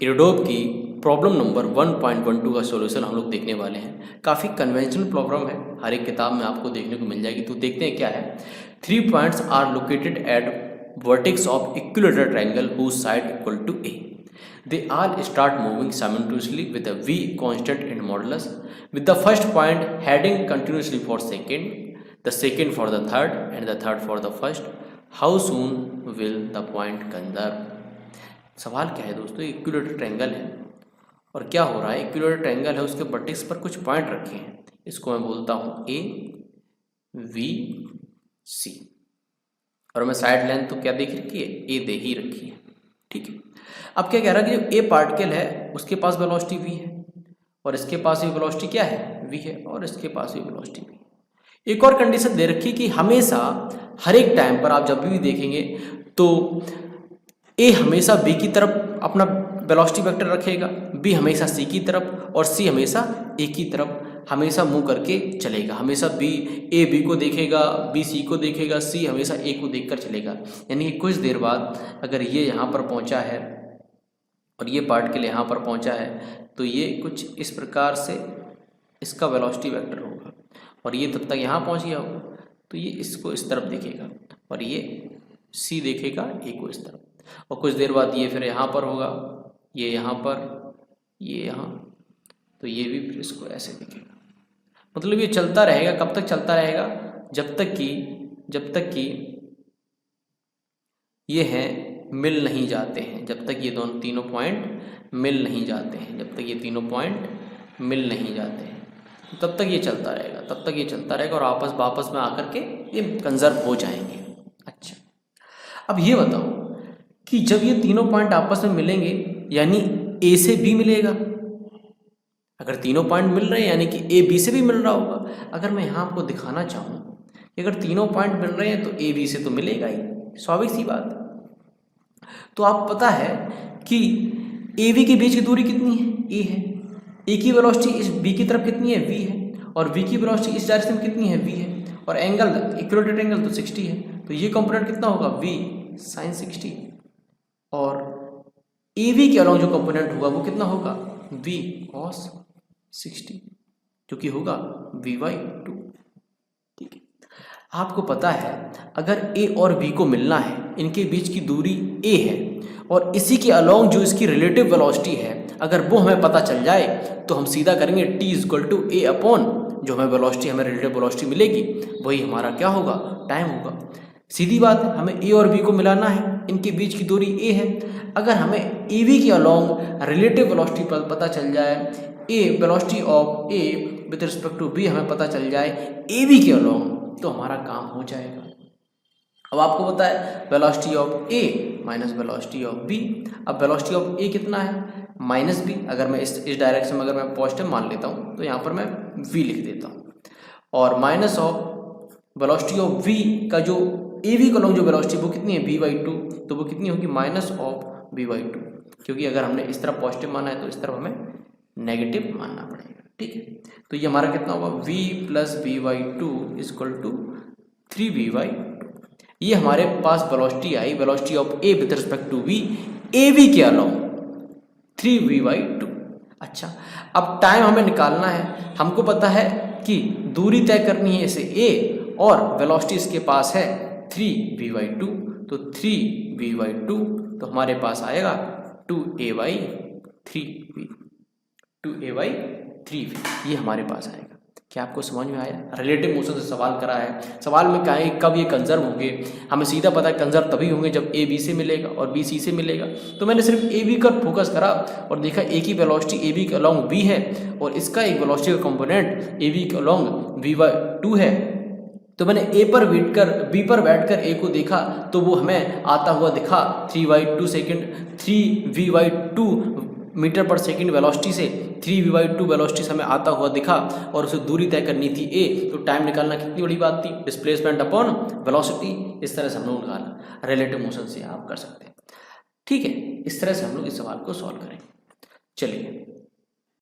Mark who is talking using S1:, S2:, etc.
S1: इरडोव की problem number 1.12 का solution हम लोग देखने वाले हैं। काफ़ी कन्वेंशनल प्रॉब्लम है, हर एक किताब में आपको देखने को मिल जाएगी। तो देखते हैं क्या है। 3 points are located at vertex of equilateral triangle whose side equal to A. They all start moving simultaneously with a v constant in modulus, with the first point heading continuously for second, the second for the third, and the third for the first. How soon will the point conserve? सवाल क्या है दोस्तों, equilateral triangle है और क्या हो रहा है, इक्विलेटरल ट्रायंगल है, उसके वर्टेक्स पर कुछ पॉइंट रखे हैं। इसको मैं बोलता हूँ ए वी सी, और मैं साइड लेंथ तो क्या देख रखी है, ए दे ही रखी है। ठीक है, अब क्या कह रहा है कि जो ए पार्टिकल है उसके पास वेलोसिटी v है, और इसके पास भी वेलोसिटी क्या है, v है, और इसके पास भी वेलोसिटी v है। एक और कंडीशन दे रखी है कि हमेशा हर एक टाइम पर आप जब भी देखेंगे तो ए हमेशा b की तरफ अपना वेलोसिटी वेक्टर रखेगा, b हमेशा c की तरफ, और c हमेशा a की तरफ हमेशा मूव करके चलेगा। हमेशा b a b को देखेगा, b c को देखेगा, c हमेशा a को देखकर चलेगा। यानी कि कुछ देर बाद अगर ये यहाँ पर पहुँचा है और ये पार्टिकल यहाँ पर पहुँचा है तो ये कुछ इस प्रकार से इसका वेलोसिटी वेक्टर होगा, और ये तब तक यहाँ पहुँच गया होगा तो ये इसको इस तरफ देखेगा, और ये C देखेगा A को इस तरफ, और कुछ देर बाद ये फिर यहाँ पर होगा, ये यहाँ पर, ये यहाँ, तो ये भी फिर इसको ऐसे देखेगा। मतलब ये चलता रहेगा। कब तक चलता रहेगा, जब तक कि ये हैं मिल नहीं जाते हैं, जब तक ये दोनों तीनों पॉइंट मिल नहीं जाते हैं, जब तक ये तीनों पॉइंट मिल नहीं जाते हैं तब तक ये चलता रहेगा, तब तक ये चलता रहेगा, और वापस में आकर के ये कंजर्व हो जाएंगे। अच्छा, अब ये बताओ कि जब ये तीनों पॉइंट आपस में मिलेंगे यानी ए से बी मिलेगा। अगर तीनों पॉइंट मिल रहे हैं यानी कि ए बी से भी मिल रहा होगा। अगर मैं यहाँ आपको दिखाना चाहूँ कि अगर तीनों पॉइंट मिल रहे हैं तो ए बी से तो मिलेगा ही, स्वाभाविक सी बात। तो आप पता है कि ए वी के बीच की दूरी कितनी है, ए है। ए की वेलोसिटी इस बी की तरफ कितनी है, वी है, और वी की वेलोसिटी इस डायरेक्शन में कितनी है, वी है, और एंगल इक्विलेटरल एंगल तो 60 है, तो ये कंपोनेंट कितना होगा, वी साइन 60, और ए वी के अलॉन्ग जो कंपोनेंट होगा वो कितना होगा, वी कॉस 60, जो कि होगा v/2। ठीक है, आपको पता है अगर ए और बी को मिलना है, इनके बीच की दूरी ए है, और इसी के अलॉन्ग जो इसकी रिलेटिव वेलोसिटी है अगर वो हमें पता चल जाए तो हम सीधा करेंगे t = a अपॉन जो हमें वेलोसिटी, हमें रिलेटिव वेलोसिटी मिलेगी वही हमारा क्या होगा, टाइम होगा। सीधी बात है, हमें ए और बी को मिलाना है, इनके बीच की दूरी ए है। अगर हमें ए वी के अलॉन्ग रिलेटिव वेलोसिटी पता चल जाए, A velocity of A with respect to B हमें पता चल जाए ए बी के अलॉन्ग, तो हमारा काम हो जाएगा। अब आपको पता है velocity of A minus velocity of B. अब वेलोसिटी ऑफ ए कितना है, माइनस बी। अगर मैं इस डायरेक्शन में अगर मैं पॉजिटिव मान लेता हूँ तो यहाँ पर मैं v लिख देता हूँ, और minus of velocity of v का जो ए वी का जो वेलोसिटी वो कितनी है, v/2, तो वो कितनी होगी, माइनस ऑफ v/2, क्योंकि अगर हमने इस तरफ पॉजिटिव माना है तो इस तरफ हमें नेगेटिव मानना पड़ेगा। ठीक है, तो ये हमारा कितना होगा, v + v/2 = 3v/2। ये हमारे पास वेलोसिटी आई, velocity of A with respect to V, A V के अलॉन्ग 3v/2। अच्छा, अब टाइम हमें निकालना है। हमको पता है कि दूरी तय करनी है इसे a, और वेलोसिटी इसके पास है 3v/2, तो 3v/2 तो हमारे पास आएगा 2a/3v, 2a/3v, ये हमारे पास आएगा। क्या आपको समझ में आया? रिलेटिव मोशन से सवाल करा है। सवाल में क्या है, कब ये कंजर्व होंगे, हमें सीधा पता है कंजर्व तभी होंगे जब ए बी से मिलेगा और बी सी से मिलेगा। तो मैंने सिर्फ ए बी का फोकस करा और देखा ए की वेलोसिटी ए बी के अलॉन्ग बी है, और इसका एक वेलोसिटी का कंपोनेंट ए बी के अलॉन्ग v/2 है। तो मैंने ए पर बी पर बैठकर ए को देखा तो वो हमें आता हुआ दिखा 3v/2 मीटर पर सेकंड वेलोसिटी से 3v/2 वेलोसिटी से हमें आता हुआ दिखा, और उसे दूरी तय करनी थी a, तो टाइम निकालना कितनी बड़ी बात थी, डिस्प्लेसमेंट अपॉन वेलोसिटी। इस तरह से हम लोग निकाला, रिलेटिव मोशन से आप कर सकते हैं। ठीक है, इस तरह से हम लोग इस सवाल को सॉल्व करेंगे। चलिए